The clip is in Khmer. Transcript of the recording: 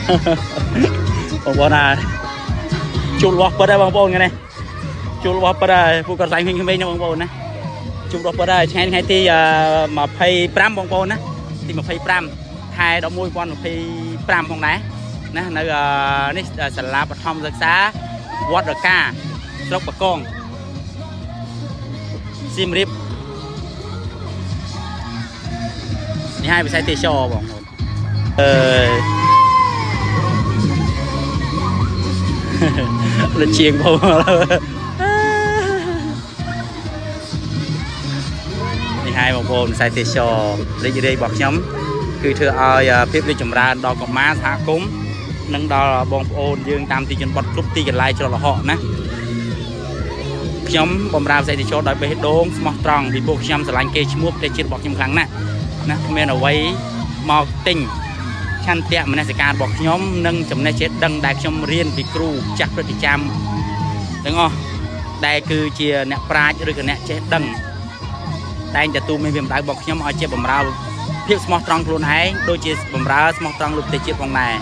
បងប្អូនណាជួបរបស់ពិតហើយបងប្អូនថ្ងៃនេះជួបរបស់ពិតហើយពួកគាត់ស្លាញ់ឃើញក្មេងណាបងប្អូនណាជួបរបស់ពិតហើយថ្ងៃទី25បងប្អូនណាទី25ខែ11 2025ផងដែរណានៅនេះសាលាបឋមសិក្សាវត្តរកាស្រុកបកងសៀមរាបនេះហើយវិស័យទេសចរបងប្អូនលើជាងបងនេះហើយបងប្អូនវិស័យទេសចររីករាយរបស់ខ្ញុំគឺធ្វើឲ្យភាពរីកចម្រើនដល់កុមារសហគមន៍និងដល់បងប្អូនយើងតាមទីជនបទគ្រប់ទីកន្លែងច្រកល្ហកណាខ្ញុំបម្រើវិស័យទេសចរដោយបេះដូងស្មោះត្រង់ពីពួកខ្ញុំស្រឡាញ់គេឈ្មោះប្រទេសជាតិរបស់ខ្ញុំខ្លាំងណាស់ណាគ្មានអ្វីមកទិញឆន្ទៈមនសិការរបស់ខ្ញុំនិងចំណេះចេះដឹងដែលខ្ញុំរៀនពីគ្រូចាស់ព្រឹត្តិកម្មទាំងអស់ដែលគឺជាអ្នកប្រាជ្ញឬក៏អ្នកចេះដឹងតែងទទួលមានវាម្ដៅរបស់ខ្ញុំឲ្យជាបម្រើភាពស្មោះត្រង់ខ្លួនឯងដូចជាបម្រើស្មោះត្រង់លើប្រទេសជាតិផងដែរ